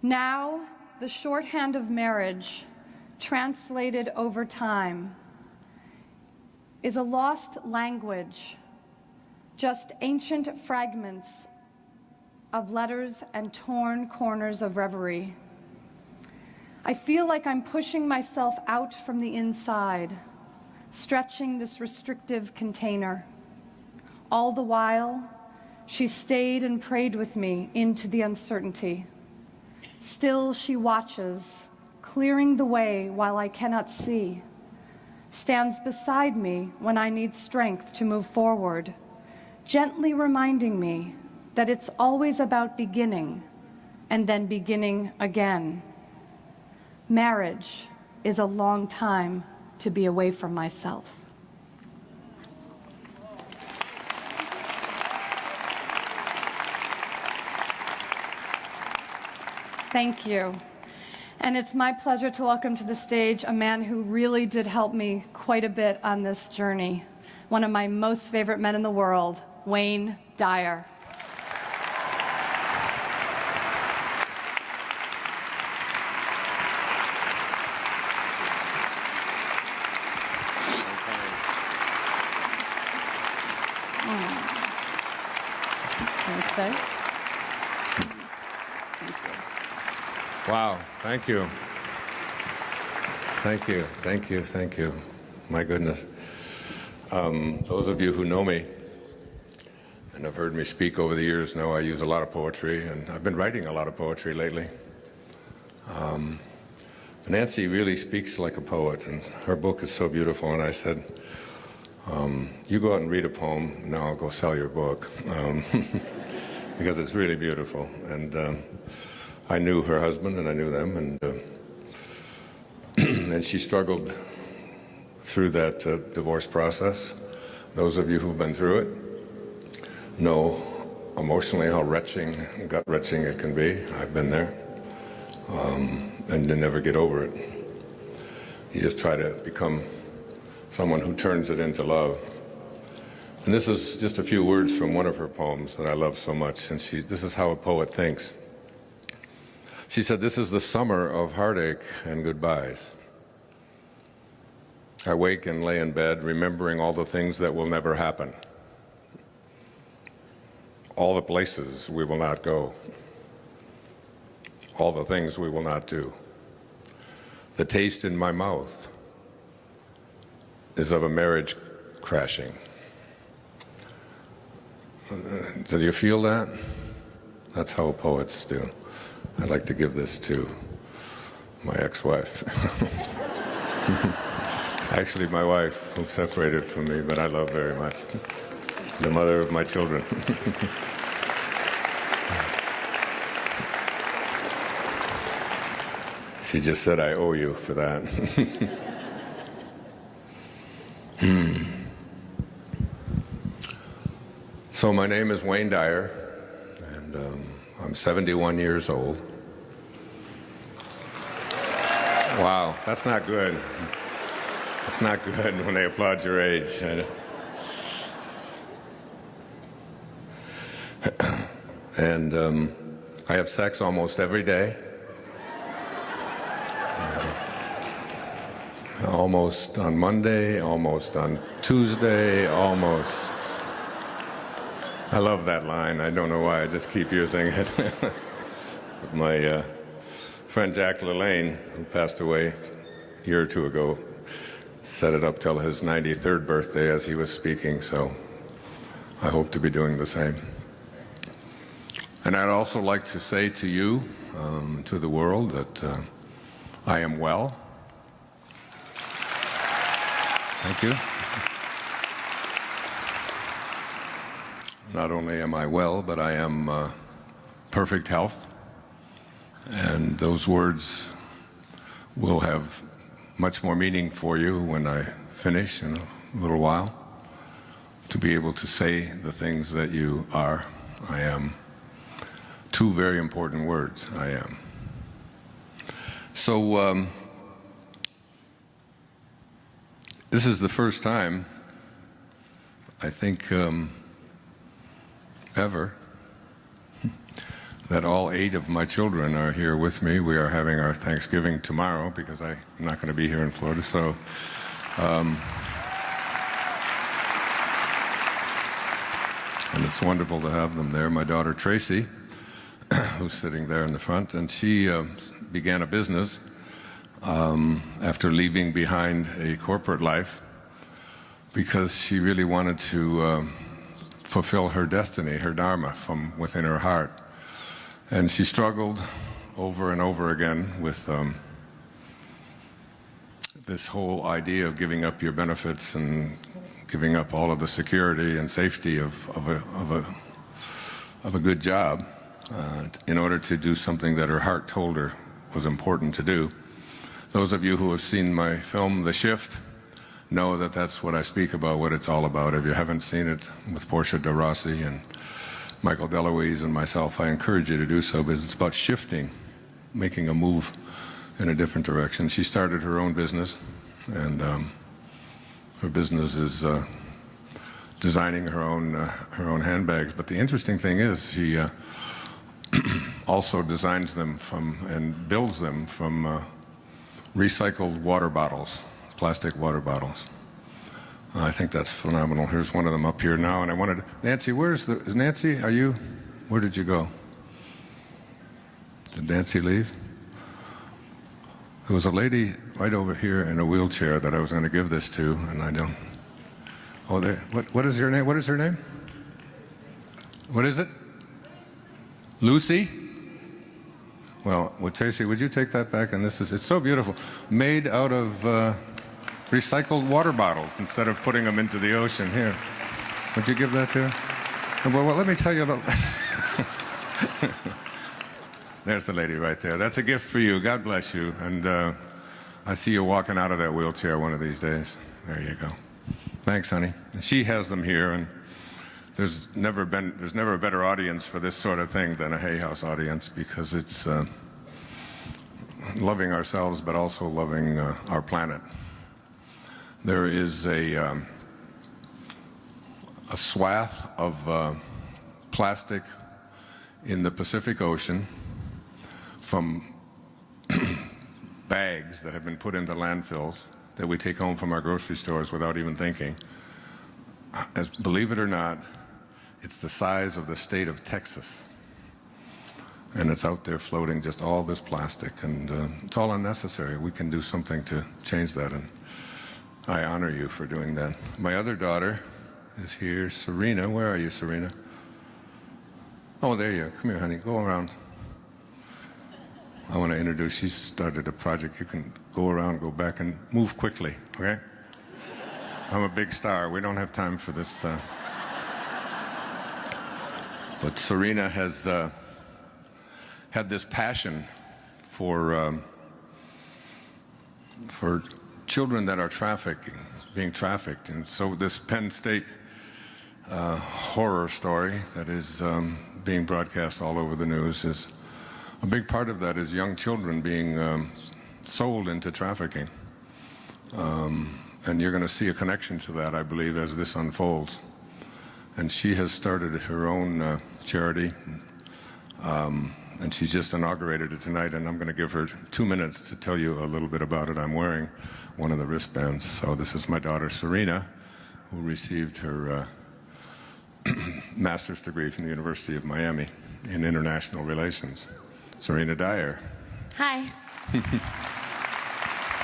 Now, the shorthand of marriage, translated over time, is a lost language, just ancient fragments of letters and torn corners of reverie. I feel like I'm pushing myself out from the inside, stretching this restrictive container. All the while, she stayed and prayed with me into the uncertainty. Still she watches, clearing the way while I cannot see, stands beside me when I need strength to move forward, gently reminding me that it's always about beginning and then beginning again. Marriage is a long time to be away from myself. Thank you. And it's my pleasure to welcome to the stage a man who really did help me quite a bit on this journey. One of my most favorite men in the world, Wayne Dyer. Can I stay? Wow, thank you. Thank you, thank you, thank you. My goodness. Those of you who know me and have heard me speak over the years know I use a lot of poetry, and I've been writing a lot of poetry lately. Nancy really speaks like a poet, and her book is so beautiful, and I said, you go out and read a poem, now I'll go sell your book, because it's really beautiful. And I knew her husband, and I knew them, and she struggled through that divorce process. Those of you who've been through it know emotionally how wrenching, gut-wrenching it can be. I've been there, and you never get over it. You just try to become someone who turns it into love. And this is just a few words from one of her poems that I love so much, and this is how a poet thinks. She said, "This is the summer of heartache and goodbyes. I wake and lay in bed, remembering all the things that will never happen, all the places we will not go, all the things we will not do. The taste in my mouth is of a marriage crashing." Do you feel that? That's how poets do. I'd like to give this to my ex-wife. Actually, my wife, who separated from me, but I love very much. The mother of my children. She just said, "I owe you for that." So my name is Wayne Dyer, and I'm 71 years old. Wow, that's not good. That's not good when they applaud your age. And I have sex almost every day. Almost on Monday, almost on Tuesday, almost. I love that line. I don't know why, I just keep using it. My friend Jack LaLanne, who passed away a year or two ago, set it up till his 93rd birthday as he was speaking, so I hope to be doing the same. And I'd also like to say to you, to the world, that I am well. Thank you. Not only am I well, but I am perfect health. And those words will have much more meaning for you when I finish in a little while. To be able to say the things that you are, I am. Two very important words, I am. So this is the first time, I think, ever, that all 8 of my children are here with me. We are having our Thanksgiving tomorrow because I'm not going to be here in Florida. So, and it's wonderful to have them there. My daughter Tracy, who's sitting there in the front, and she began a business after leaving behind a corporate life because she really wanted to fulfill her destiny, her dharma from within her heart. And she struggled over and over again with this whole idea of giving up your benefits and giving up all of the security and safety of a good job in order to do something that her heart told her was important to do. Those of you who have seen my film, The Shift, know that that's what I speak about, what it's all about. If you haven't seen it with Portia de Rossi and Michael DeLuise and myself, I encourage you to do so because it's about shifting, making a move in a different direction. She started her own business, and her business is designing her own handbags. But the interesting thing is she also designs them from and builds them from recycled water bottles, plastic water bottles. I think that's phenomenal. Here's one of them up here now, and I wanted Nancy. Is Nancy? Are you? Where did you go? Did Nancy leave? There was a lady right over here in a wheelchair that I was going to give this to, and I don't. Oh, there. What is your name? What is her name? What is it? Lucy? Well, Tracy, would you take that back? And it's so beautiful. Made out of recycled water bottles instead of putting them into the ocean. Here. Would you give that to her? Well, let me tell you about... There's the lady right there. That's a gift for you. God bless you. And I see you walking out of that wheelchair one of these days. There you go. Thanks, honey. She has them here, and there's never a better audience for this sort of thing than a Hay House audience, because it's loving ourselves but also loving our planet. There is a swath of plastic in the Pacific Ocean from bags that have been put into landfills that we take home from our grocery stores without even thinking. Believe it or not, it's the size of the state of Texas. And it's out there floating, just all this plastic, and it's all unnecessary. We can do something to change that, and I honor you for doing that. My other daughter is here, Serena. Where are you, Serena? Oh, there you are. Come here, honey. Go around. I want to introduce, she started a project. You can go around, go back, and move quickly, okay? I'm a big star. We don't have time for this. But Serena has had this passion for children that are being trafficked. And so this Penn State horror story that is being broadcast all over the news is a big part of that is young children being sold into trafficking. And you're going to see a connection to that, I believe, as this unfolds. And she has started her own charity, and she just inaugurated it tonight, and I'm going to give her 2 minutes to tell you a little bit about it. I'm wearing one of the wristbands. So this is my daughter, Serena, who received her master's degree from the University of Miami in international relations. Serena Dyer. Hi.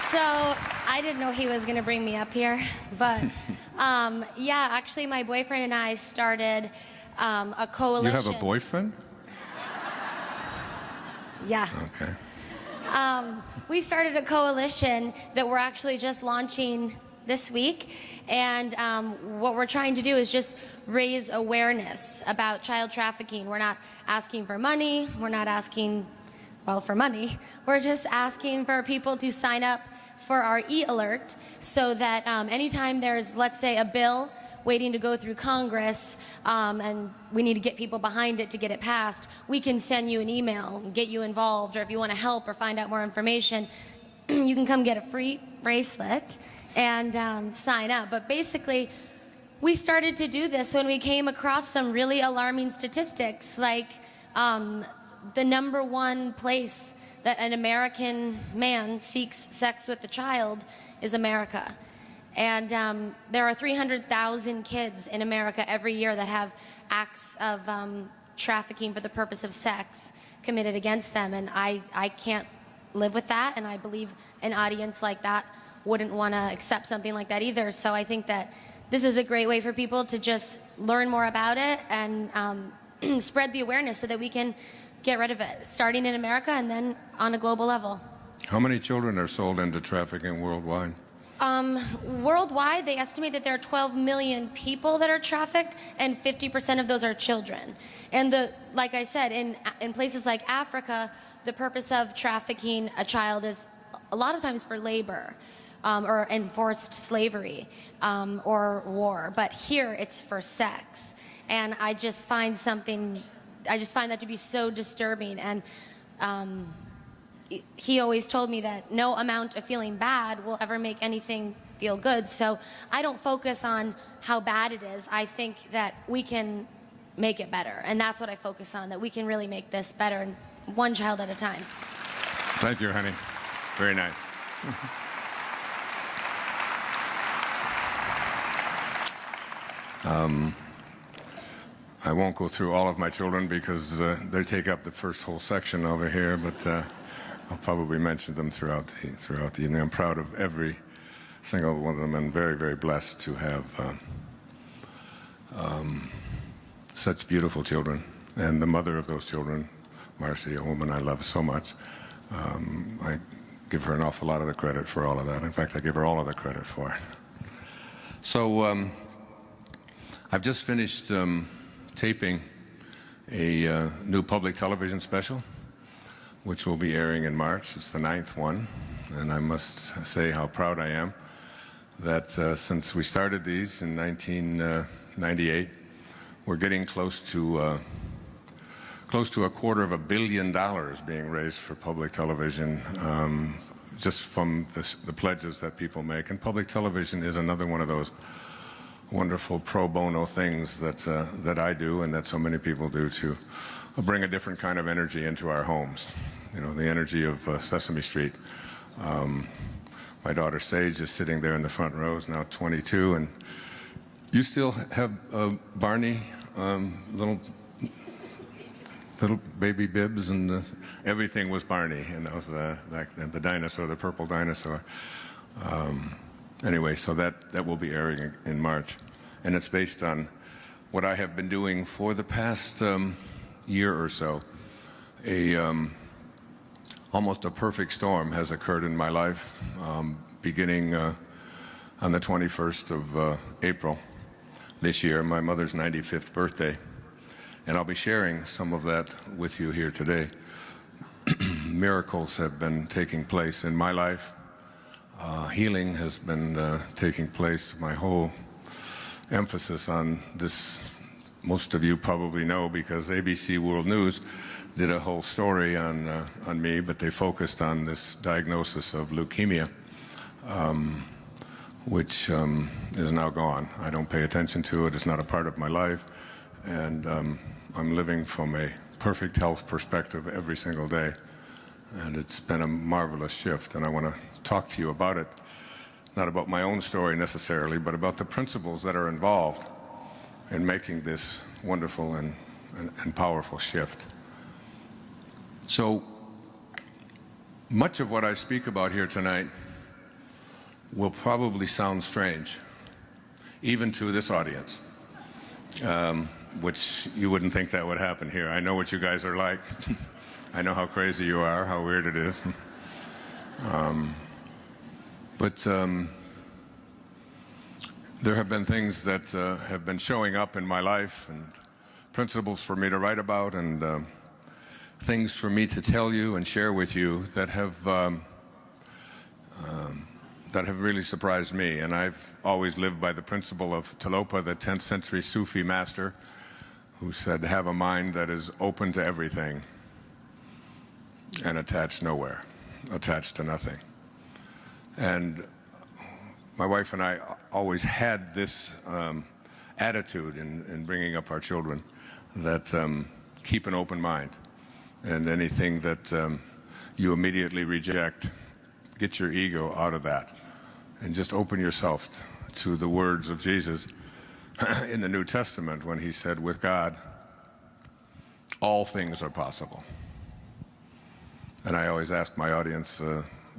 So I didn't know he was going to bring me up here, but yeah, actually my boyfriend and I started a coalition. You have a boyfriend? Yeah. Okay. We started a coalition that we're actually just launching this week, and what we're trying to do is just raise awareness about child trafficking. We're not asking for money. We're not asking, well, for money. We're just asking for people to sign up for our e-alert so that anytime there's, let's say, a bill waiting to go through Congress, and we need to get people behind it to get it passed, we can send you an email and get you involved, or if you want to help or find out more information, you can come get a free bracelet and sign up. But basically, we started to do this when we came across some really alarming statistics, like the #1 place that an American man seeks sex with a child is America. And there are 300,000 kids in America every year that have acts of trafficking for the purpose of sex committed against them. And I can't live with that, and I believe an audience like that wouldn't want to accept something like that either. So I think that this is a great way for people to just learn more about it and spread the awareness so that we can get rid of it, starting in America and then on a global level. How many children are sold into trafficking worldwide? Worldwide, they estimate that there are 12 million people that are trafficked, and 50% of those are children. And like I said, in places like Africa, the purpose of trafficking a child is a lot of times for labor, or enforced slavery, or war. But here, it's for sex. And I just find that to be so disturbing. And he always told me that no amount of feeling bad will ever make anything feel good. So I don't focus on how bad it is. I think that we can make it better. And that's what I focus on, that we can really make this better, one child at a time. Thank you, honey. Very nice. I won't go through all of my children because they take up the first whole section over here, but I'll probably mention them throughout the evening. I'm proud of every single one of them, and very, very blessed to have such beautiful children. And the mother of those children, Marcy, a woman I love so much, I give her an awful lot of the credit for all of that. In fact, I give her all of the credit for it. So I've just finished taping a new public television special, which will be airing in March. It's the 9th one, and I must say how proud I am that since we started these in 1998, we're getting close to $250 million being raised for public television, just from the pledges that people make. And public television is another one of those wonderful pro bono things that I do and that so many people do to bring a different kind of energy into our homes. You know, the energy of Sesame Street. My daughter Sage is sitting there in the front row, is now 22, and you still have Barney, little baby Bibs, and everything was Barney, and that was the dinosaur, the purple dinosaur. Anyway, so that will be airing in March, and it's based on what I have been doing for the past year or so. Almost a perfect storm has occurred in my life, beginning on the 21st of April this year, my mother's 95th birthday. And I'll be sharing some of that with you here today. Miracles have been taking place in my life. Healing has been taking place. My whole emphasis on this, most of you probably know because ABC World News did a whole story on me, but they focused on this diagnosis of leukemia, which is now gone. I don't pay attention to it. It's not a part of my life. And I'm living from a perfect health perspective every single day. And it's been a marvelous shift. And I want to talk to you about it, not about my own story necessarily, but about the principles that are involved in making this wonderful and powerful shift. So much of what I speak about here tonight will probably sound strange, even to this audience, which you wouldn't think that would happen here. I know what you guys are like. I know how crazy you are, how weird it is. But there have been things that have been showing up in my life, and principles for me to write about, and things for me to tell you and share with you that have really surprised me. And I've always lived by the principle of Tilopa, the 10th century Sufi master, who said, have a mind that is open to everything and attached nowhere, attached to nothing. And my wife and I always had this attitude in bringing up our children, that keep an open mind. and anything that you immediately reject, get your ego out of that and just open yourself to the words of Jesus in the New Testament when he said, with God, all things are possible. And I always ask my audience,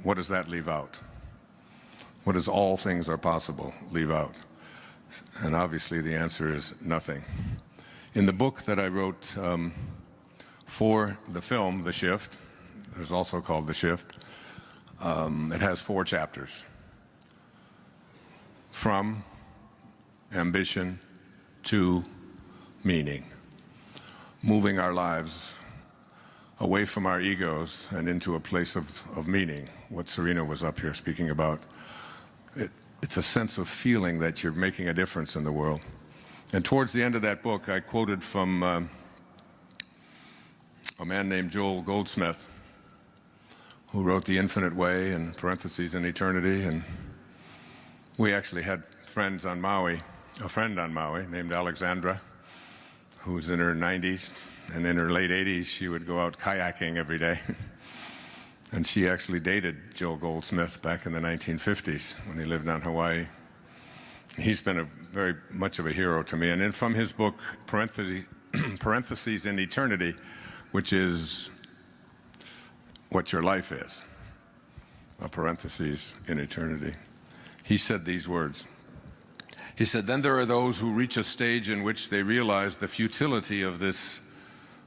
what does that leave out? What does all things are possible leave out? And obviously the answer is nothing. In the book that I wrote for the film, The Shift, it was also called The Shift, it has 4 chapters. From ambition to meaning. Moving our lives away from our egos and into a place of meaning, what Serena was up here speaking about. It's a sense of feeling that you're making a difference in the world. And towards the end of that book, I quoted from a man named Joel Goldsmith, who wrote The Infinite Way, in parentheses, in eternity. And we actually had friends on Maui, a friend on Maui named Alexandra, who's in her 90s, and in her late 80s, she would go out kayaking every day. And she actually dated Joel Goldsmith back in the 1950s when he lived on Hawaii. He's been a very much of a hero to me. And then from his book, Parentheses in Eternity, which is what your life is, a parentheses in eternity, he said these words. He said, then there are those who reach a stage in which they realize the futility of this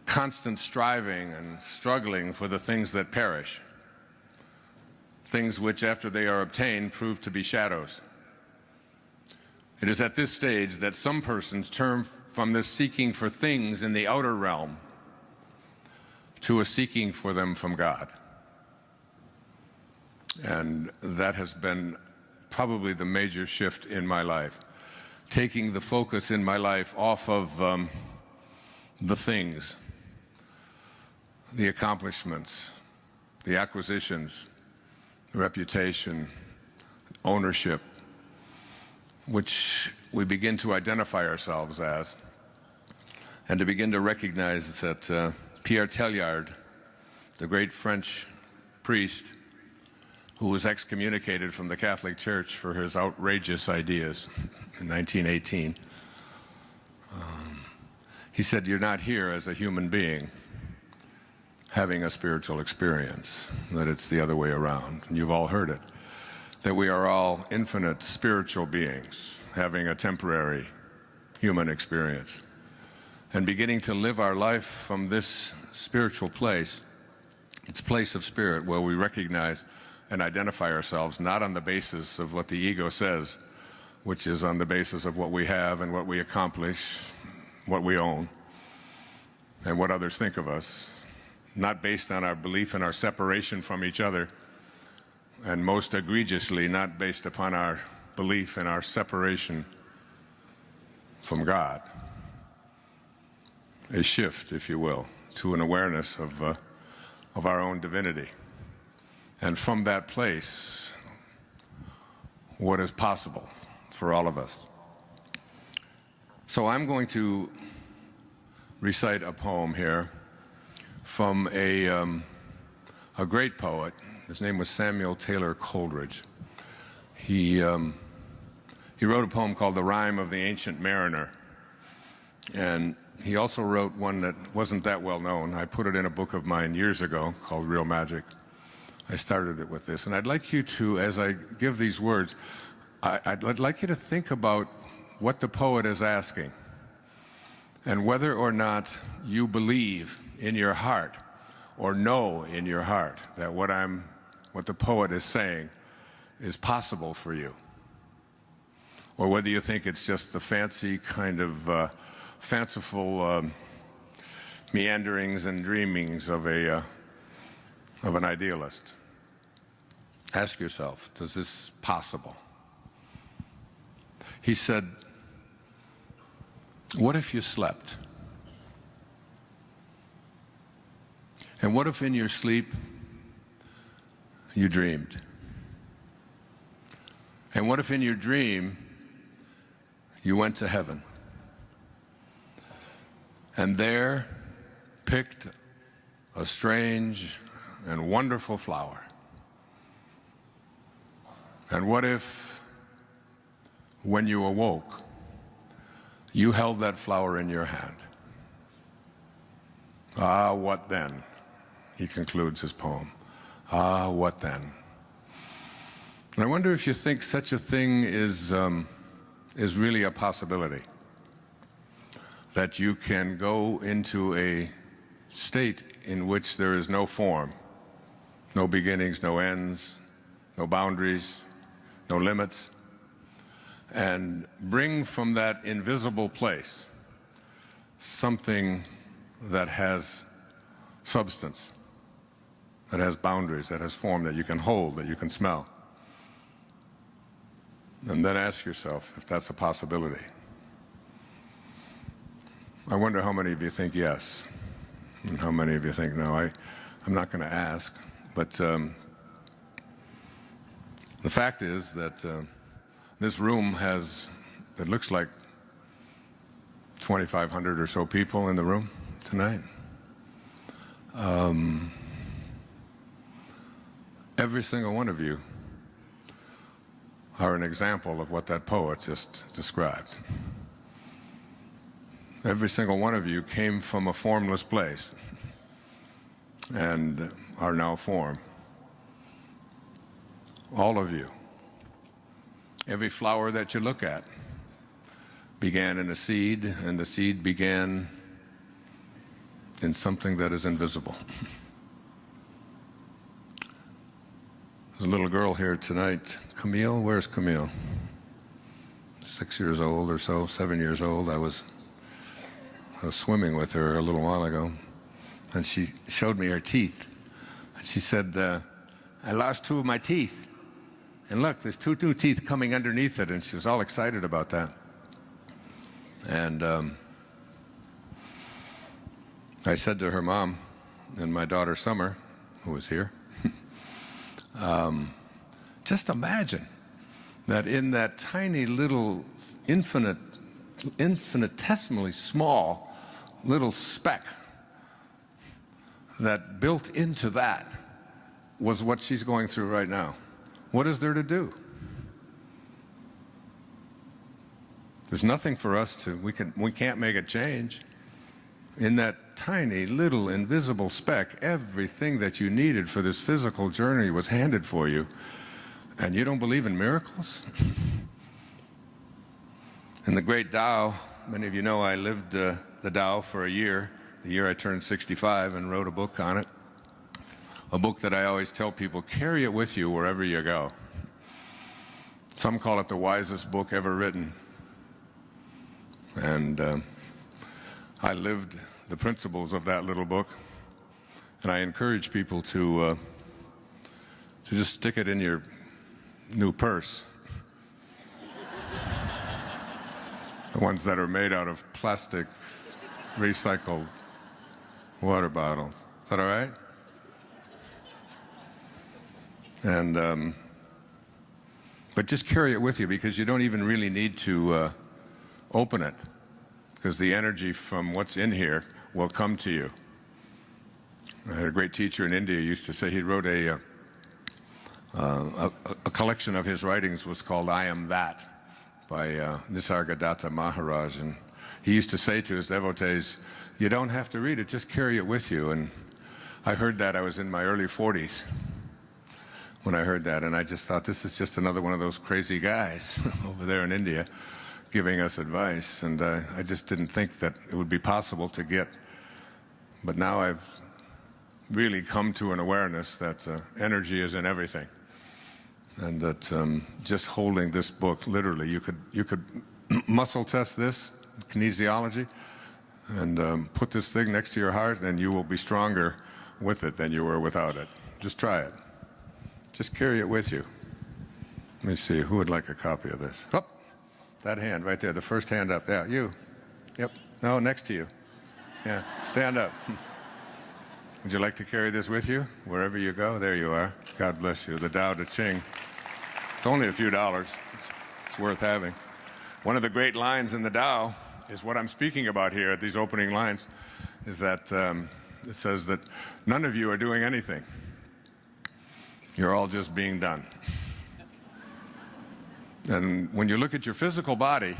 constant striving and struggling for the things that perish, things which, after they are obtained, prove to be shadows. It is at this stage that some persons turn from this seeking for things in the outer realm to a seeking for them from God. And that has been probably the major shift in my life, taking the focus in my life off of the things, the accomplishments, the acquisitions, the reputation, ownership, which we begin to identify ourselves as, and to begin to recognize that Pierre Teilhard, the great French priest who was excommunicated from the Catholic Church for his outrageous ideas in 1918, he said, you're not here as a human being having a spiritual experience, that it's the other way around. And you've all heard it, that we are all infinite spiritual beings having a temporary human experience and beginning to live our life from this spiritual place. It's a place of spirit where we recognize and identify ourselves not on the basis of what the ego says, which is on the basis of what we have and what we accomplish, what we own, and what others think of us, not based on our belief in our separation from each other, and most egregiously, not based upon our belief in our separation from God. A shift, if you will, to an awareness of our own divinity. And from that place, what is possible for all of us. So I'm going to recite a poem here from a great poet. His name was Samuel Taylor Coleridge. He wrote a poem called The Rime of the Ancient Mariner. And he also wrote one that wasn't that well known. I put it in a book of mine years ago called Real Magic. I started it with this. And I'd like you to, as I give these words, I'd like you to think about what the poet is asking and whether or not you believe in your heart or know in your heart that what the poet is saying is possible for you, or whether you think it's just the fancy kind of fanciful meanderings and dreamings of an idealist. Ask yourself, is this possible? He said, what if you slept? And what if in your sleep you dreamed? And what if in your dream you went to heaven and there picked a strange and wonderful flower. And what if, when you awoke, you held that flower in your hand? Ah, what then? He concludes his poem. Ah, what then? And I wonder if you think such a thing is really a possibility, that you can go into a state in which there is no form, no beginnings, no ends, no boundaries, no limits, and bring from that invisible place something that has substance, that has boundaries, that has form, that you can hold, that you can smell. And then ask yourself if that's a possibility. I wonder how many of you think yes, and how many of you think no. I'm not going to ask, but the fact is that this room has, it looks like 2,500 or so people in the room tonight. Every single one of you are an example of what that poet just described. Every single one of you came from a formless place and are now form. All of you. Every flower that you look at began in a seed, and the seed began in something that is invisible. There's a little girl here tonight. Camille, where's Camille? 6 years old or so, 7 years old. I was swimming with her a little while ago, and she showed me her teeth. And she said, I lost 2 of my teeth. And look, there's 2 new teeth coming underneath it, and she was all excited about that. And I said to her mom and my daughter Summer, who was here, just imagine that in that tiny little infinitesimally small little speck that built into that was what she's going through right now. What is there to do? There's nothing for us to, we can't make a change. In that tiny little invisible speck, everything that you needed for this physical journey was handed for you. And you don't believe in miracles? In the great Tao, many of you know I lived the Tao for a year, the year I turned 65, and wrote a book on it. A book that I always tell people, carry it with you wherever you go. Some call it the wisest book ever written. And I lived the principles of that little book, and I encourage people to just stick it in your new purse. The ones that are made out of plastic, recycled water bottles. Is that all right? And but just carry it with you, because you don't even really need to open it, because the energy from what's in here will come to you. I had a great teacher in India who used to say, he wrote a collection of his writings was called I Am That by Nisargadatta Maharaj, and he used to say to his devotees, you don't have to read it, just carry it with you. And I heard that, I was in my early 40s when I heard that, and I just thought, this is just another one of those crazy guys over there in India giving us advice, and I just didn't think that it would be possible to get. But now I've really come to an awareness that energy is in everything, and that just holding this book, literally, you could muscle test this, kinesiology, and put this thing next to your heart, and you will be stronger with it than you were without it. Just try it. Just carry it with you. Let me see, who would like a copy of this? Oh, that hand right there, the first hand up. Yeah, you. Yep. No, next to you. Yeah, stand up. Would you like to carry this with you wherever you go? There you are. God bless you. The Tao Te Ching. It's only a few dollars. It's worth having. One of the great lines in the Tao is what I'm speaking about here at these opening lines, is that it says that none of you are doing anything. You're all just being done. And when you look at your physical body,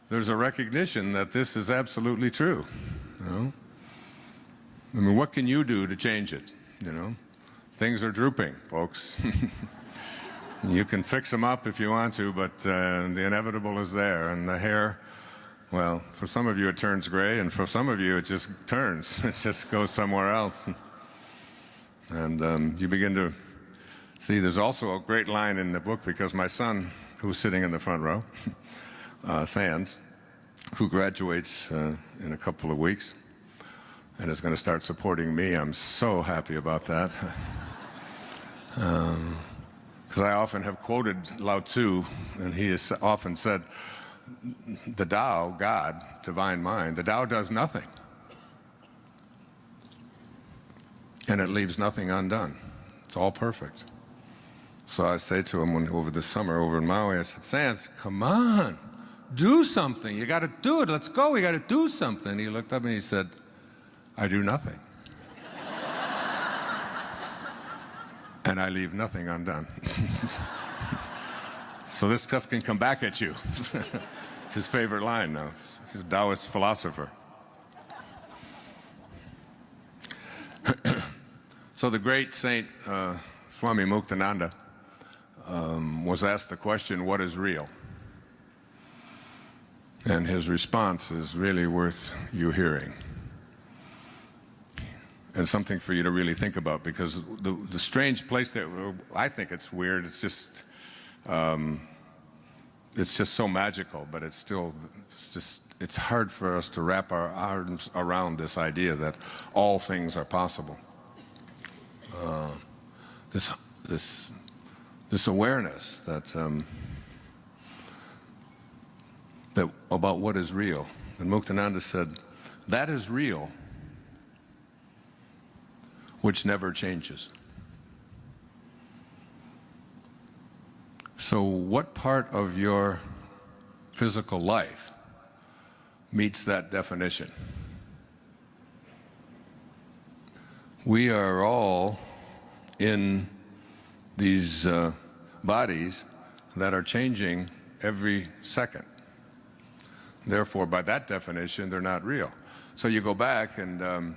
there's a recognition that this is absolutely true. You know? I mean, what can you do to change it? You know, things are drooping, folks. You can fix them up if you want to, but the inevitable is there. And the hair, well, for some of you it turns gray, and for some of you it just turns. It just goes somewhere else. And you begin to see, there's also a great line in the book, because my son, who's sitting in the front row, Sands, who graduates in a couple of weeks and is going to start supporting me. I'm so happy about that. Because I often have quoted Lao Tzu, and he has often said, the Tao, God, divine mind, the Tao does nothing. And it leaves nothing undone. It's all perfect. So I say to him over the summer over in Maui, I said, Sands, come on, do something. You got to do it. Let's go. We got to do something. He looked up and he said, I do nothing. And I leave nothing undone. So this stuff can come back at you. It's his favorite line now. He's a Taoist philosopher. So the great Saint Swami Muktananda was asked the question, what is real? And his response is really worth you hearing. And something for you to really think about, because the strange place that I think it's weird, it's just so magical, but it's still, it's hard for us to wrap our arms around this idea that all things are possible. This awareness that about what is real. And Muktananda said, that is real, which never changes. So what part of your physical life meets that definition? We are all in these bodies that are changing every second. Therefore, by that definition, they're not real. So you go back and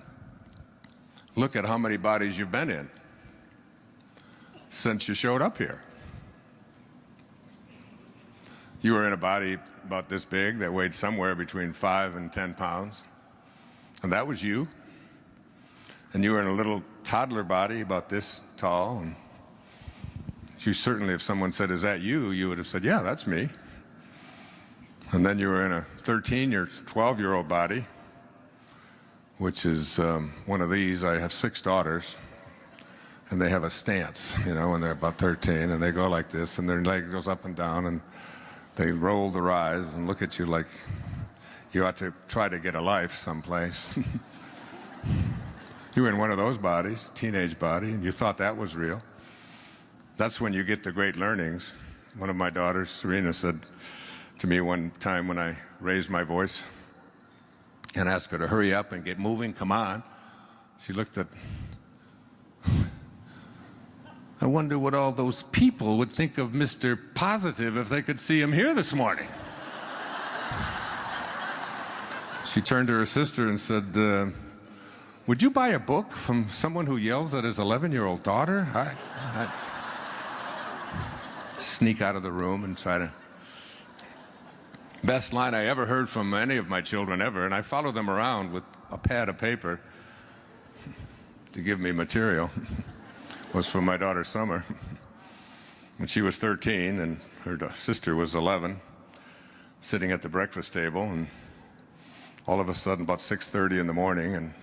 look at how many bodies you've been in since you showed up here. You were in a body about this big that weighed somewhere between 5 and 10 pounds, and that was you. And you were in a little toddler body about this tall, and you certainly, if someone said, is that you, you would have said, yeah, that's me. And then you were in a 13 or 12-year-old body, which is one of these. I have 6 daughters, and they have a stance, you know, when they're about 13, and they go like this, and their leg goes up and down, and they roll their eyes and look at you like you ought to try to get a life someplace. You were in one of those bodies, teenage body, and you thought that was real. That's when you get the great learnings. One of my daughters, Serena, said to me one time when I raised my voice and asked her to hurry up and get moving, come on. She looked at, I wonder what all those people would think of Mr. Positive if they could see him here this morning. She turned to her sister and said, would you buy a book from someone who yells at his 11-year-old daughter? I sneak out of the room and try to. Best line I ever heard from any of my children ever, and I follow them around with a pad of paper to give me material, was from my daughter Summer. When she was 13 and her sister was 11, sitting at the breakfast table, and all of a sudden about 6:30 in the morning, and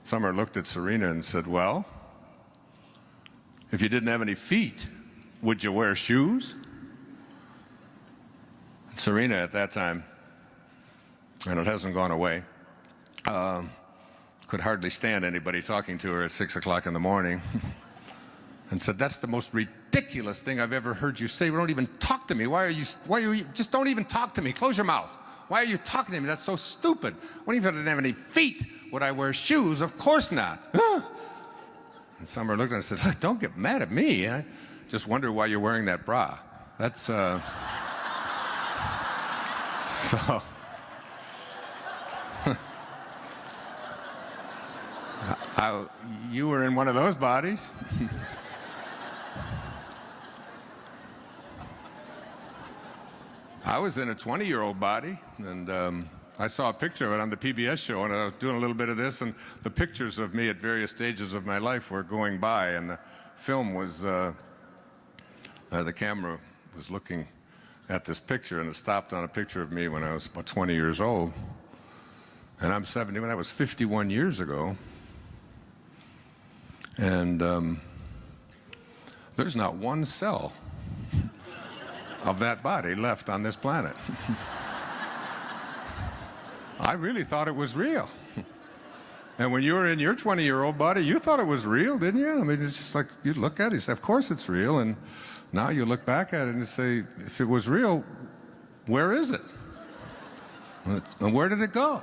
Summer looked at Serena and said, well, if you didn't have any feet, would you wear shoes? Serena at that time, and it hasn't gone away, could hardly stand anybody talking to her at 6 o'clock in the morning, and said, that's the most ridiculous thing I've ever heard you say. Don't even talk to me. Why are you, just don't even talk to me. Close your mouth. Why are you talking to me? That's so stupid. What if you didn't have any feet? Would I wear shoes? Of course not. And Summer looked at me and said, don't get mad at me. I just wonder why you're wearing that bra. That's, so... you were in one of those bodies. I was in a 20-year-old body, and I saw a picture of it on the PBS show, and I was doing a little bit of this, and the pictures of me at various stages of my life were going by, and the film was, the camera was looking at this picture, and it stopped on a picture of me when I was about 20 years old. And I'm 70, when that was 51 years ago. And there's not one cell of that body left on this planet. I really thought it was real. And when you were in your 20-year-old body, you thought it was real, didn't you? I mean, it's just like, you look at it, you say, of course it's real. And now you look back at it and you say, if it was real, where is it? And where did it go?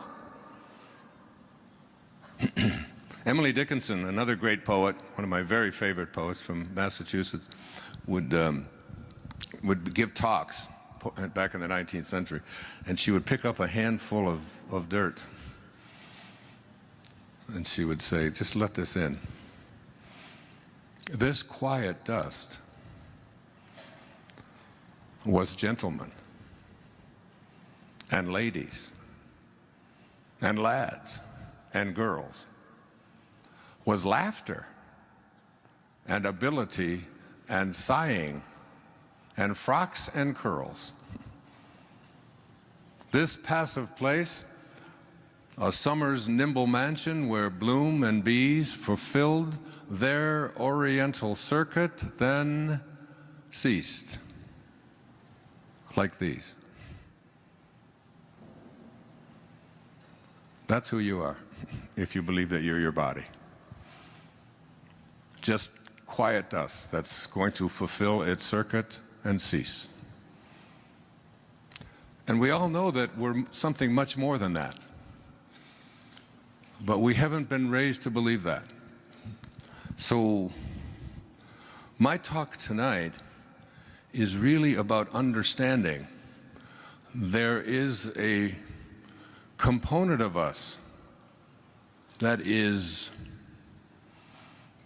Emily Dickinson, another great poet, one of my very favorite poets from Massachusetts, would give talks back in the 19th century, and she would pick up a handful of dirt, and she would say, just let this in. This quiet dust was gentlemen and ladies and lads and girls, was laughter and ability and sighing and frocks and curls. This passive place, a summer's nimble mansion where bloom and bees fulfilled their oriental circuit, then ceased, like these. That's who you are, if you believe that you're your body. Just quiet dust that's going to fulfill its circuit and cease. And we all know that we're something much more than that. But we haven't been raised to believe that. So my talk tonight is really about understanding there is a component of us that is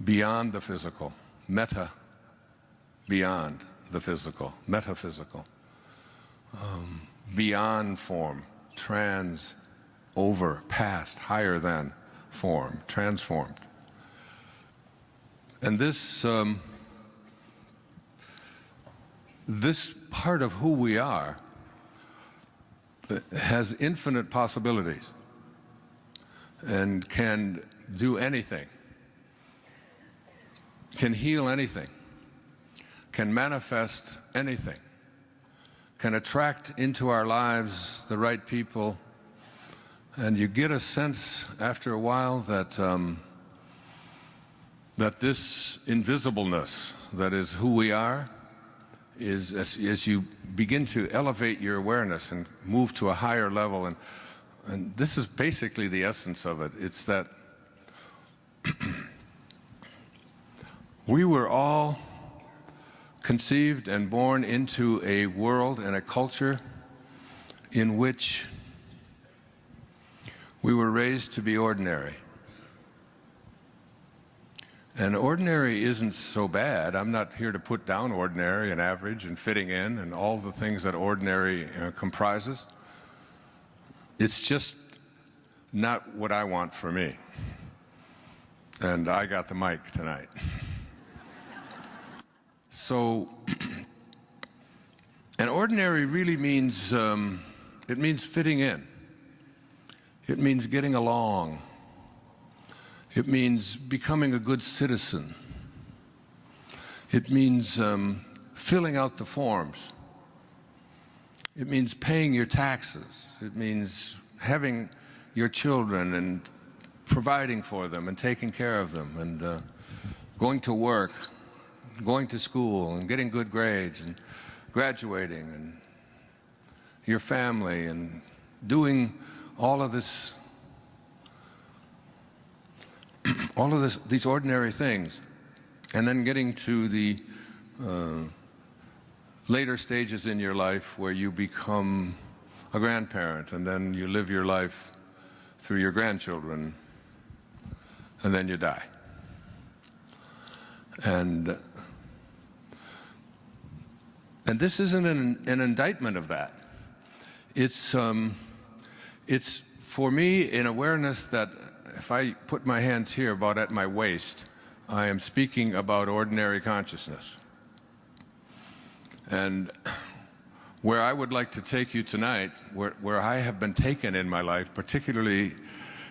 beyond the physical, beyond the physical, metaphysical, beyond form, over, past, higher than form, transformed. And this part of who we are has infinite possibilities and can do anything, can heal anything, can manifest anything, can attract into our lives the right people. And you get a sense after a while that that this invisibleness that is who we are is, as you begin to elevate your awareness and move to a higher level, and this is basically the essence of it. It's that we were all conceived and born into a world and a culture in which we were raised to be ordinary. And ordinary isn't so bad. I'm not here to put down ordinary and average and fitting in and all the things that ordinary comprises. It's just not what I want for me. And I got the mic tonight. So, and ordinary really means, it means fitting in. It means getting along. It means becoming a good citizen. It means filling out the forms. It means paying your taxes. It means having your children and providing for them and taking care of them and going to work, going to school and getting good grades and graduating and your family and doing all of this all of these ordinary things, and then getting to the later stages in your life where you become a grandparent, and then you live your life through your grandchildren, and then you die. And this isn't an indictment of that. It's for me an awareness that if I put my hands here about at my waist, I am speaking about ordinary consciousness. And where I would like to take you tonight, where I have been taken in my life, particularly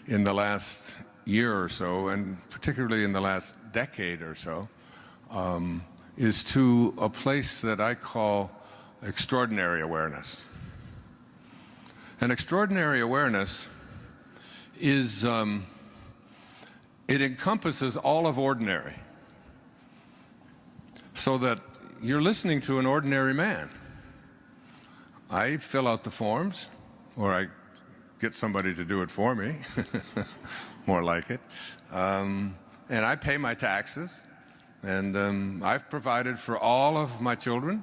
in the last year or so, and particularly in the last decade or so, is to a place that I call extraordinary awareness. And extraordinary awareness is, it encompasses all of ordinary. So that you're listening to an ordinary man. I fill out the forms, or I get somebody to do it for me, more like it. And I pay my taxes, and I've provided for all of my children.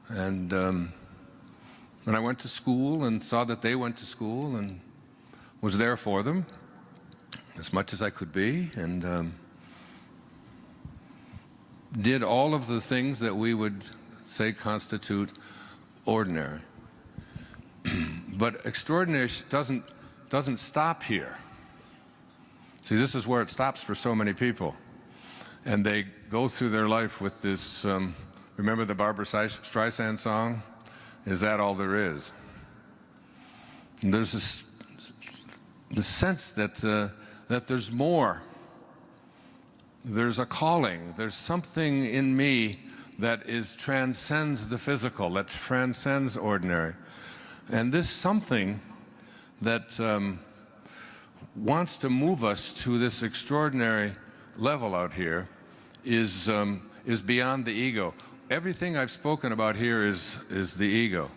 And I went to school and saw that they went to school and was there for them as much as I could be, and did all of the things that we would say constitute ordinary. But extraordinary doesn't stop here. See, this is where it stops for so many people. And they go through their life with this, remember the Barbra Streisand song? Is that all there is? And there's this sense that there's more. There's a calling. There's something in me that transcends the physical, that transcends ordinary. And this something that wants to move us to this extraordinary level out here is beyond the ego. Everything I've spoken about here is the ego.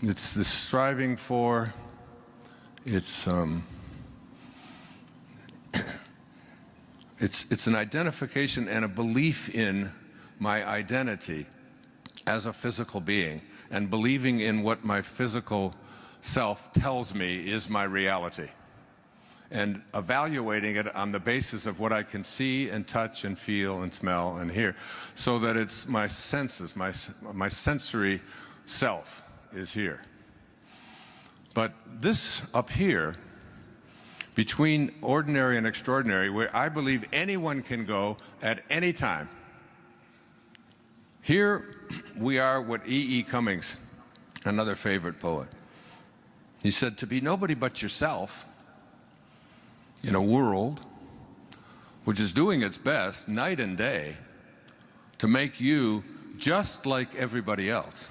It's the striving for, it's an identification and a belief in my identity as a physical being, and believing in what my physical self tells me is my reality, and evaluating it on the basis of what I can see and touch and feel and smell and hear, so that it's my senses, my sensory self is here. But this up here, between ordinary and extraordinary, where I believe anyone can go at any time. Here we are what E.E. Cummings, another favorite poet, he said, to be nobody but yourself in a world which is doing its best night and day to make you just like everybody else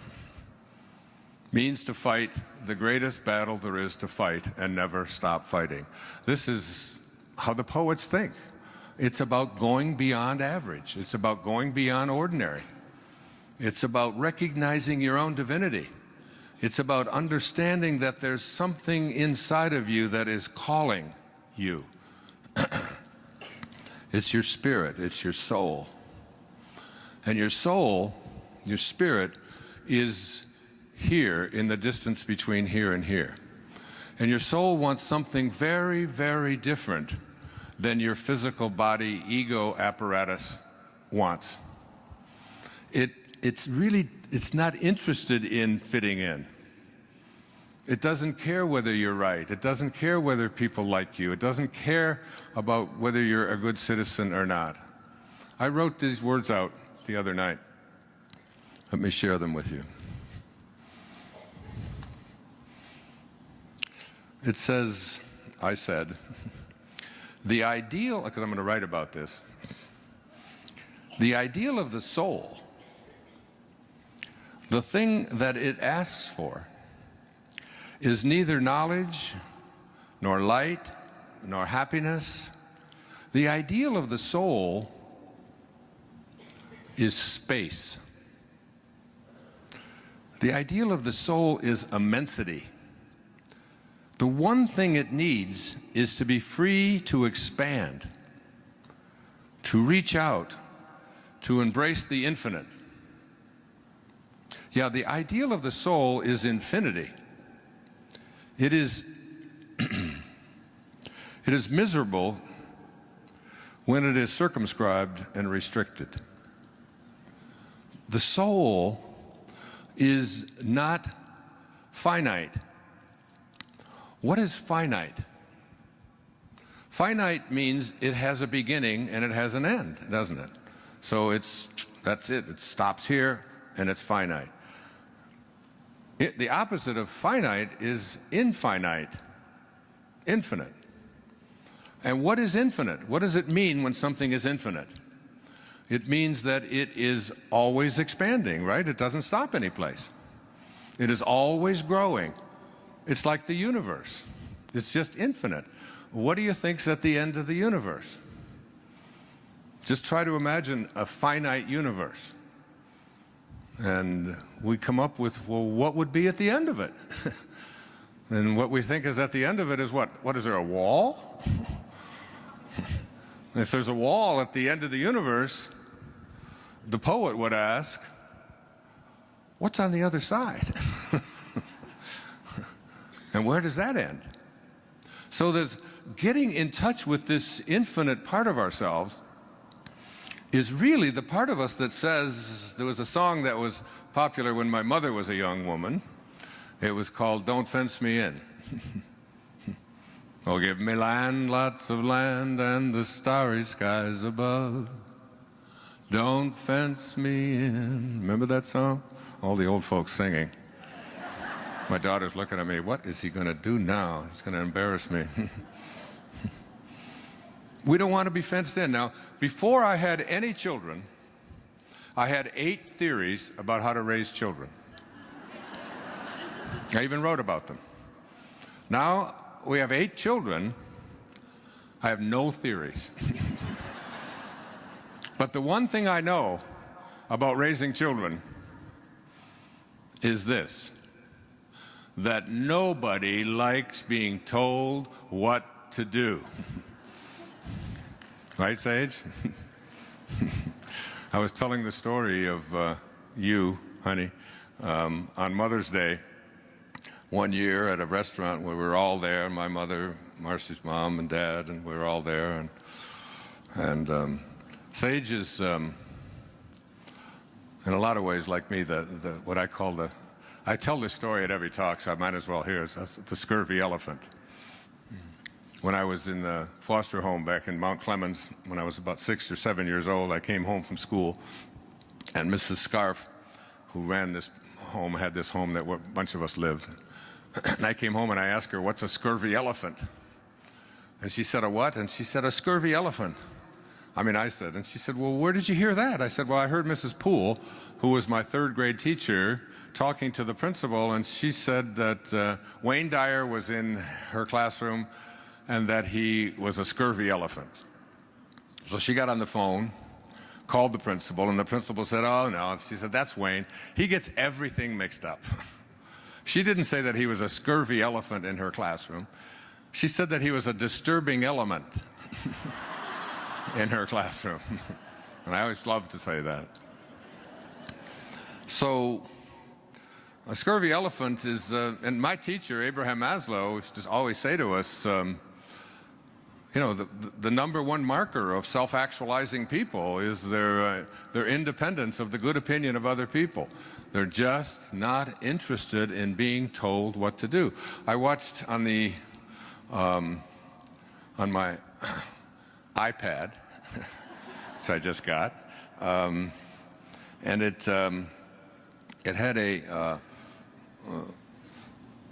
means to fight the greatest battle there is to fight and never stop fighting. This is how the poets think. It's about going beyond average. It's about going beyond ordinary. It's about recognizing your own divinity. It's about understanding that there's something inside of you that is calling you. It's your spirit, it's your soul. And your soul, your spirit, is here in the distance between here and here. And your soul wants something very, very different than your physical body ego apparatus wants. It's not interested in fitting in. It doesn't care whether you're right. It doesn't care whether people like you. It doesn't care about whether you're a good citizen or not. I wrote these words out the other night. Let me share them with you. It says, I said, the ideal, because I'm going to write about this, the ideal of the soul, the thing that it asks for, is neither knowledge, nor light, nor happiness. The ideal of the soul is space. The ideal of the soul is immensity. The one thing it needs is to be free to expand, to reach out, to embrace the infinite. Yeah, the ideal of the soul is infinity. It is, it is miserable when it is circumscribed and restricted. The soul is not finite. What is finite? Finite means it has a beginning and it has an end, doesn't it? So that's it. It stops here and it's finite. The opposite of finite is infinite, infinite. And what is infinite? What does it mean when something is infinite? It means that it is always expanding, right? It doesn't stop any place. It is always growing. It's like the universe. It's just infinite. What do you think's at the end of the universe? Just try to imagine a finite universe. And we come up with, well, what would be at the end of it? And what we think is at the end of it is what? What is there, a wall? If there's a wall at the end of the universe, the poet would ask, what's on the other side? And where does that end? So there's getting in touch with this infinite part of ourselves is really the part of us that says, there was a song that was popular when my mother was a young woman. It was called Don't Fence Me In. Oh, give me land, lots of land, and the starry skies above. Don't fence me in. Remember that song? All the old folks singing. My daughter's looking at me, what is he going to do now? He's going to embarrass me. We don't want to be fenced in. Now, before I had any children, I had 8 theories about how to raise children. I even wrote about them. Now we have 8 children. I have no theories. But the one thing I know about raising children is this, that nobody likes being told what to do. Right, Sage? I was telling the story of you, honey, on Mother's Day one year at a restaurant where we were all there, my mother, Marcy's mom and dad, and we were all there. And Sage is, in a lot of ways, like me, what I call I tell this story at every talk, so I might as well hear it. That's the scurvy elephant. When I was in the foster home back in Mount Clemens, when I was about 6 or 7 years old, I came home from school, and Mrs. Scarf, who ran this home, had this home that a bunch of us lived. And I came home and I asked her, what's a scurvy elephant? And she said, a what? And she said, a scurvy elephant. I said, and she said, well, where did you hear that? I said, well, I heard Mrs. Poole, who was my 3rd grade teacher, talking to the principal, and she said that Wayne Dyer was in her classroom and that he was a scurvy elephant. So she got on the phone, called the principal, and the principal said, oh, no. She said, that's Wayne. He gets everything mixed up. She didn't say that he was a scurvy elephant in her classroom. She said that he was a disturbing element in her classroom. And I always loved to say that. So a scurvy elephant is, and my teacher, Abraham Maslow, used to always say to us, you know, the number one marker of self-actualizing people is their independence of the good opinion of other people. They're just not interested in being told what to do. I watched on my iPad, which I just got, and it had a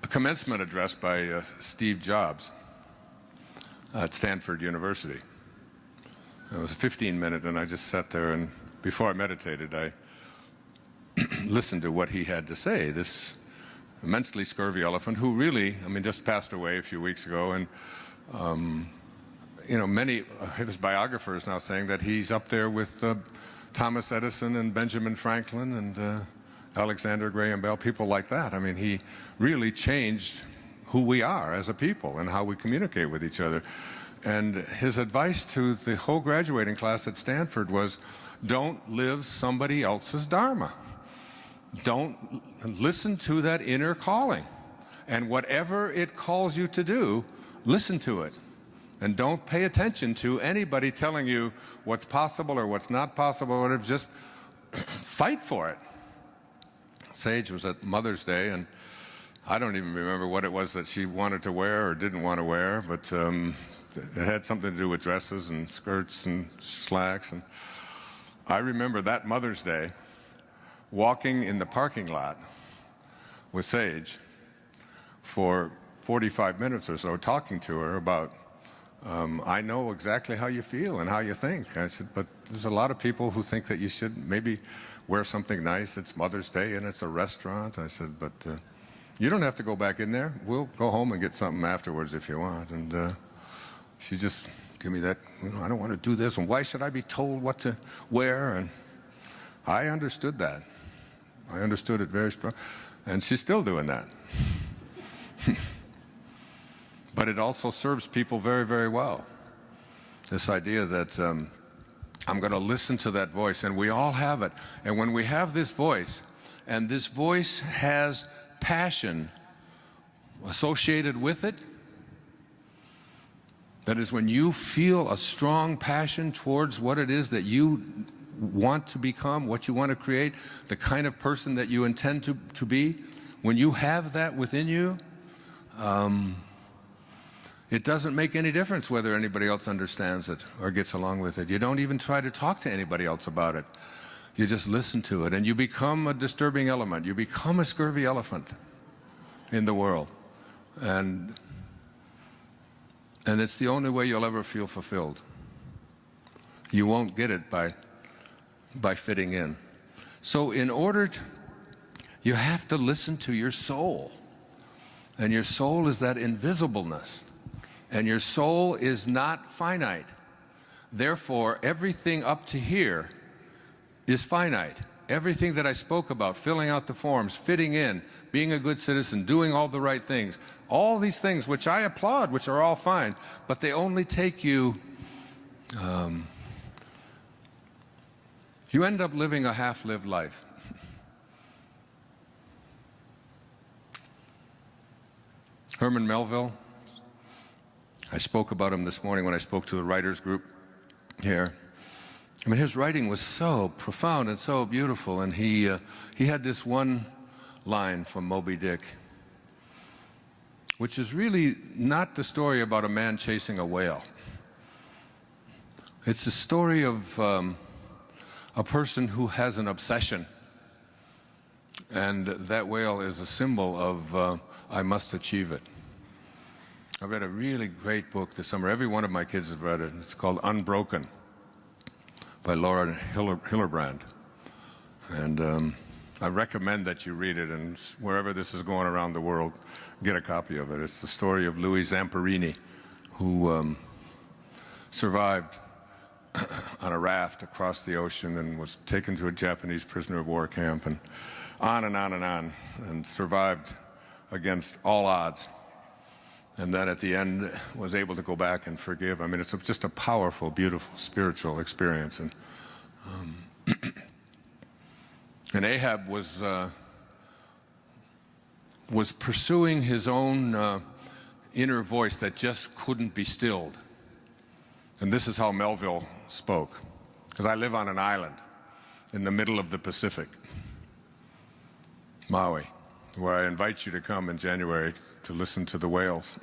commencement address by Steve Jobs at Stanford University. It was a 15-minute, and I just sat there, and before I meditated, I listened to what he had to say. This immensely scurvy elephant, who really, just passed away a few weeks ago, and you know, many of his biographers now saying that he's up there with Thomas Edison and Benjamin Franklin and Alexander Graham Bell, people like that. He really changed who we are as a people and how we communicate with each other. And his advice to the whole graduating class at Stanford was, don't live somebody else's dharma. Don't listen to that inner calling. And whatever it calls you to do, listen to it. And don't pay attention to anybody telling you what's possible or what's not possible, or whatever. Just fight for it. Sage was at Mother's Day, and I don't even remember what it was that she wanted to wear or didn't want to wear, but it had something to do with dresses and skirts and slacks. And I remember that Mother's Day walking in the parking lot with Sage for 45 minutes or so, talking to her about, I know exactly how you feel and how you think. I said, but there's a lot of people who think that you should maybe wear something nice. It's Mother's Day and it's a restaurant. I said, but you don't have to go back in there. We'll go home and get something afterwards if you want. And she just gave me that, I don't want to do this, and why should I be told what to wear? And I understood that. I understood it very strong. And she's still doing that. But it also serves people very, very well. This idea that I'm going to listen to that voice, and we all have it. And when we have this voice, and this voice has passion associated with it, that is, when you feel a strong passion towards what it is that you want to become, what you want to create, the kind of person that you intend to be, when you have that within you, it doesn't make any difference whether anybody else understands it or gets along with it. You don't even try to talk to anybody else about it. You just listen to it, and you become a disturbing element. You become a scurvy elephant in the world. And it's the only way you'll ever feel fulfilled. You won't get it by fitting in. So in order to, you have to listen to your soul. And your soul is that invisibleness. And your soul is not finite. Therefore, everything up to here is finite. Everything that I spoke about, filling out the forms, fitting in, being a good citizen, doing all the right things, all these things which I applaud, which are all fine, but they only take you, you end up living a half-lived life. Herman Melville, I spoke about him this morning when I spoke to the writers group here. I mean, his writing was so profound and so beautiful, and he had this one line from Moby Dick, which is really not the story about a man chasing a whale. It's the story of a person who has an obsession, and that whale is a symbol of I must achieve it. I read a really great book this summer. Every one of my kids have read it. It's called Unbroken by Laura Hillerbrand. And I recommend that you read it, and wherever this is going around the world, get a copy of it. It's the story of Louis Zamperini, who survived on a raft across the ocean and was taken to a Japanese prisoner of war camp, and on and on and on, and survived against all odds. And then at the end was able to go back and forgive. I mean, it's just a powerful, beautiful, spiritual experience. And Ahab was pursuing his own inner voice that just couldn't be stilled. And this is how Melville spoke. Because I live on an island in the middle of the Pacific, Maui, where I invite you to come in January to listen to the whales.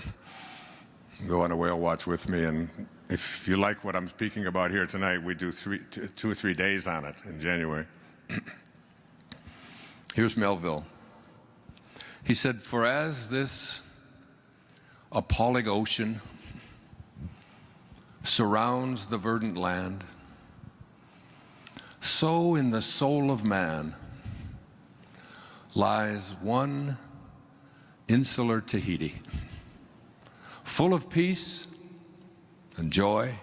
Go on a whale watch with me, and if you like what I'm speaking about here tonight, we do 2 or 3 days on it in January. Here's Melville. He said, "For as this appalling ocean surrounds the verdant land, so in the soul of man lies one insular Tahiti, full of peace and joy,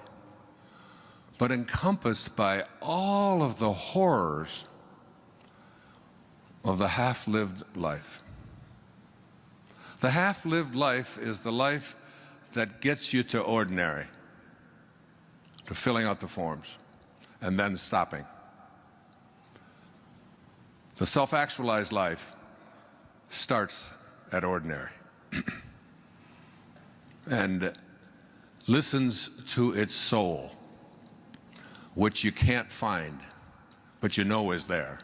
but encompassed by all of the horrors of the half-lived life. The half-lived life is the life that gets you to ordinary, to filling out the forms, and then stopping. The self-actualized life starts at ordinary and listens to its soul, which you can't find, but you know is there.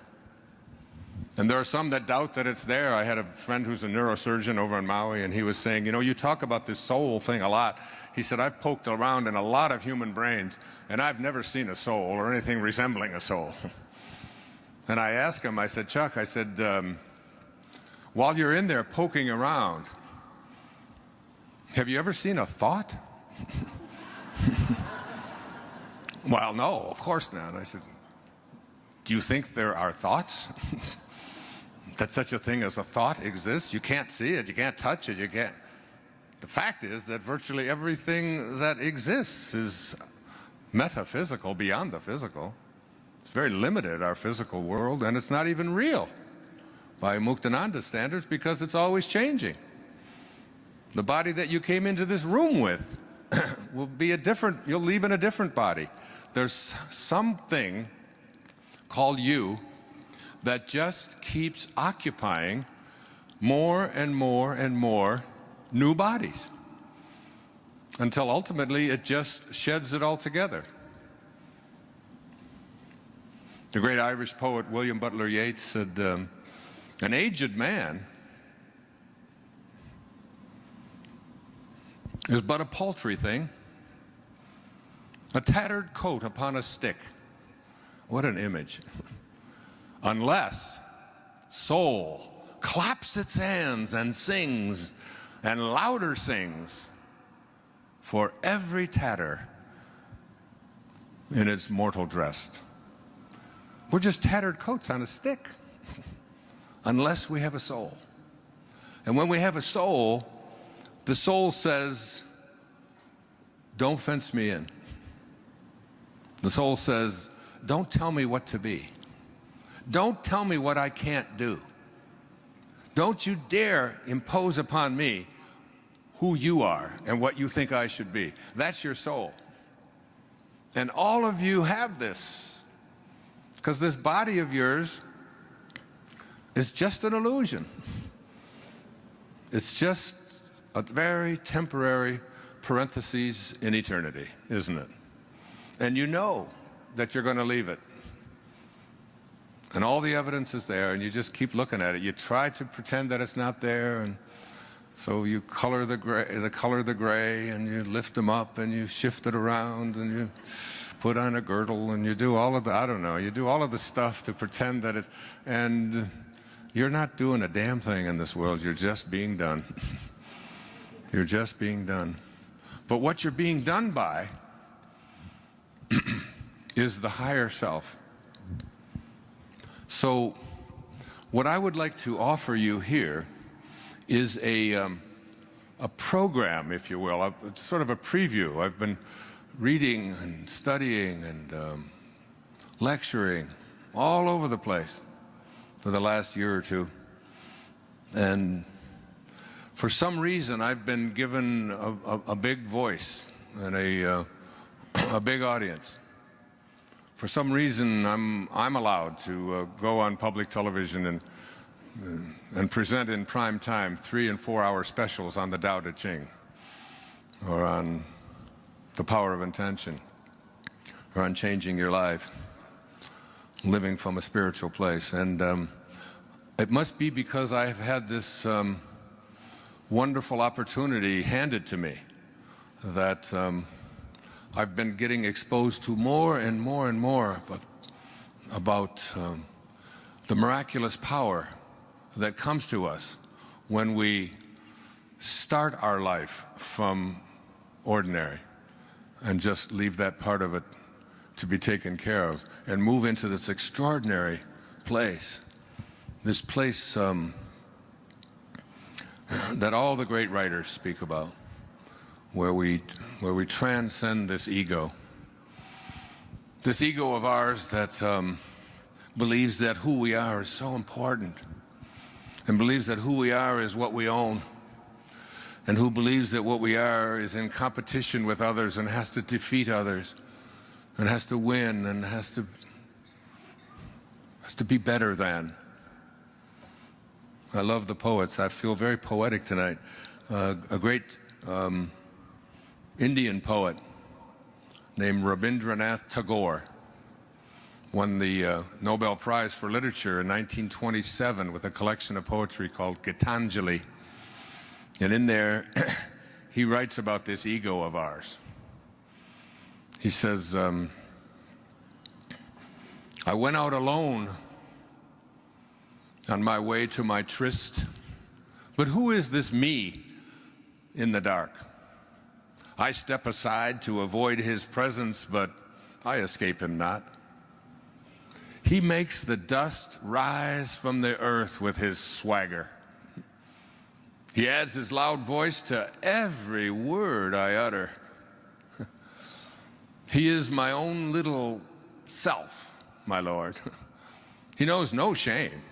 And there are some that doubt that it's there. I had a friend who's a neurosurgeon over in Maui, and he was saying, you know, you talk about this soul thing a lot. He said, I've poked around in a lot of human brains, and I've never seen a soul or anything resembling a soul. And I asked him, I said, Chuck, I said, while you're in there poking around, have you ever seen a thought? Well, no, of course not. I said, do you think there are thoughts? That such a thing as a thought exists? You can't see it, you can't touch it, you can't. The fact is that virtually everything that exists is metaphysical, beyond the physical. It's very limited, our physical world, and it's not even real by Muktananda standards because it's always changing. The body that you came into this room with will be a different, you'll leave in a different body. There's something called you that just keeps occupying more and more and more new bodies until ultimately it just sheds it all together. The great Irish poet William Butler Yeats said, an aged man is but a paltry thing, a tattered coat upon a stick. What an image. Unless soul claps its hands and sings, and louder sings, for every tatter in its mortal dress. We're just tattered coats on a stick, unless we have a soul. And when we have a soul, the soul says, don't fence me in. The soul says, don't tell me what to be. Don't tell me what I can't do. Don't you dare impose upon me who you are and what you think I should be. That's your soul. And all of you have this, because this body of yours is just an illusion. It's just a very temporary parenthesis in eternity, isn't it? And you know that you're going to leave it. And all the evidence is there, and you just keep looking at it. You try to pretend that it's not there, and so you color the gray, and you lift them up, and you shift it around, and you put on a girdle, and you do all of the, I don't know, you do all of the stuff to pretend that it's, and you're not doing a damn thing in this world. You're just being done. You're just being done. But what you're being done by is the higher self. So what I would like to offer you here is a program, if you will, sort of a preview. I've been reading and studying and lecturing all over the place for the last year or two. And for some reason, I've been given a big voice and a big audience. For some reason, I'm allowed to go on public television and present in prime time 3- and 4-hour specials on the Tao Te Ching, or on the power of intention, or on changing your life, living from a spiritual place. And it must be because I have had this wonderful opportunity handed to me that I've been getting exposed to more and more and more about the miraculous power that comes to us when we start our life from ordinary and just leave that part of it to be taken care of and move into this extraordinary place, this place that all the great writers speak about, where we transcend this ego of ours that believes that who we are is so important, and believes that who we are is what we own, and who believes that what we are is in competition with others and has to defeat others and has to win and has to be better than. I love the poets. I feel very poetic tonight. A great Indian poet named Rabindranath Tagore won the Nobel Prize for Literature in 1927 with a collection of poetry called Gitanjali. And in there, he writes about this ego of ours. He says, I went out alone on my way to my tryst, but who is this me in the dark? I step aside to avoid his presence, but I escape him not. He makes the dust rise from the earth with his swagger. He adds his loud voice to every word I utter. He is my own little self, my Lord. He knows no shame.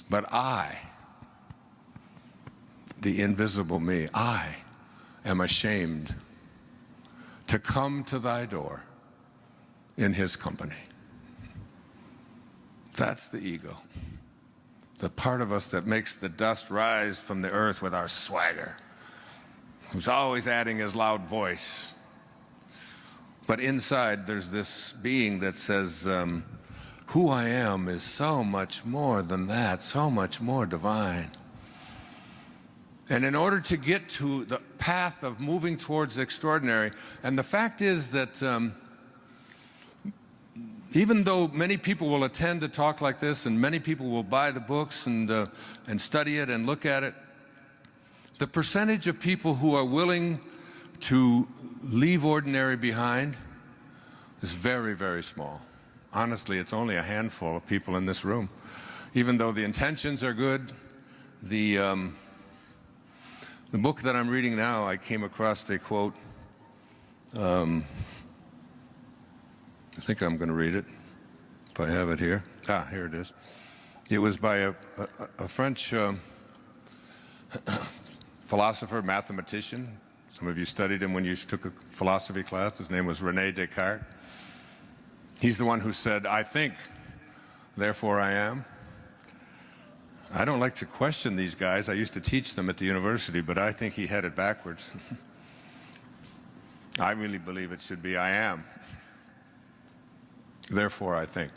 But I, the invisible me, I am ashamed to come to thy door in his company. That's the ego. The part of us that makes the dust rise from the earth with our swagger, who's always adding his loud voice. But inside there's this being that says, who I am is so much more than that, so much more divine. And in order to get to the path of moving towards extraordinary, and the fact is that even though many people will attend a talk like this and many people will buy the books and study it and look at it, the percentage of people who are willing to leave ordinary behind is very, very small. Honestly, it's only a handful of people in this room. Even though the intentions are good, the book that I'm reading now, I came across a quote. I think I'm going to read it, if I have it here. Ah, here it is. It was by a French philosopher, mathematician. Some of you studied him when you took a philosophy class. His name was René Descartes. He's the one who said, I think, therefore I am. I don't like to question these guys. I used to teach them at the university, but I think he had it backwards. I really believe it should be, I am. Therefore I think.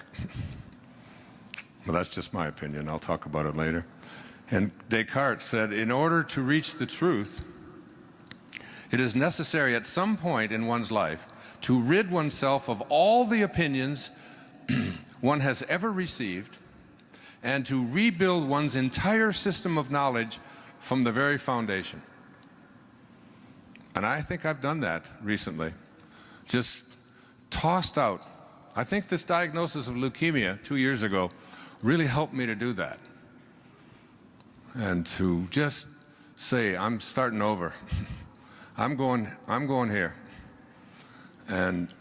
Well, that's just my opinion. I'll talk about it later. And Descartes said, in order to reach the truth, it is necessary at some point in one's life to rid oneself of all the opinions one has ever received and to rebuild one's entire system of knowledge from the very foundation. And I think I've done that recently. Just tossed out. I think this diagnosis of leukemia 2 years ago really helped me to do that. And to just say, I'm starting over. I'm going here. And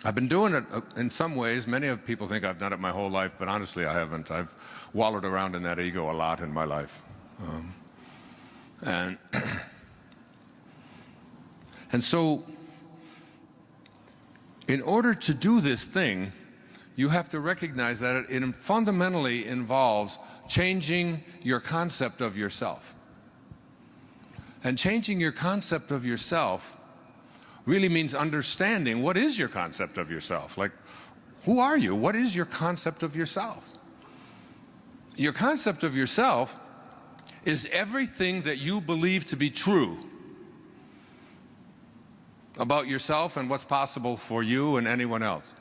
I've been doing it in some ways. Many of people think I've done it my whole life, but honestly I haven't. I've wallowed around in that ego a lot in my life. And so in order to do this thing, you have to recognize that it fundamentally involves changing your concept of yourself. And changing your concept of yourself really means understanding what is your concept of yourself. Like, who are you? What is your concept of yourself? Your concept of yourself is everything that you believe to be true about yourself and what's possible for you and anyone else.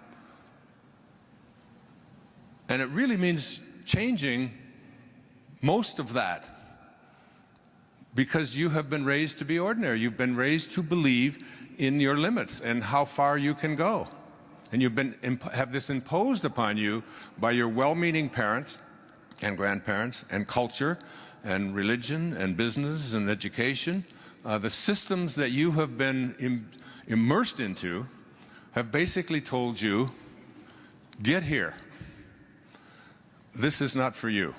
And it really means changing most of that, because you have been raised to be ordinary. You've been raised to believe in your limits and how far you can go. And you've have this imposed upon you by your well-meaning parents and grandparents and culture and religion and business and education. The systems that you have been immersed into have basically told you, get here. This is not for you.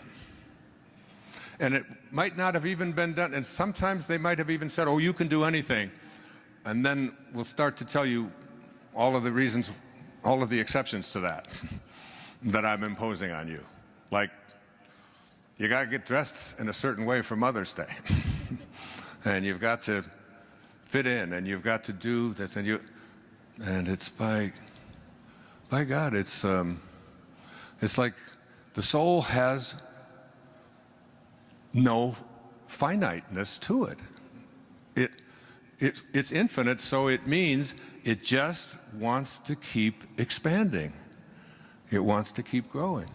And it might not have even been done, and sometimes they might have even said, oh, you can do anything. And then we'll start to tell you all of the reasons, all of the exceptions to that, that I'm imposing on you. Like, you got to get dressed in a certain way for Mother's Day. And you've got to fit in, and you've got to do this, and it's by God, it's like the soul has no finiteness to it. It's infinite, so it means it just wants to keep expanding. It wants to keep growing.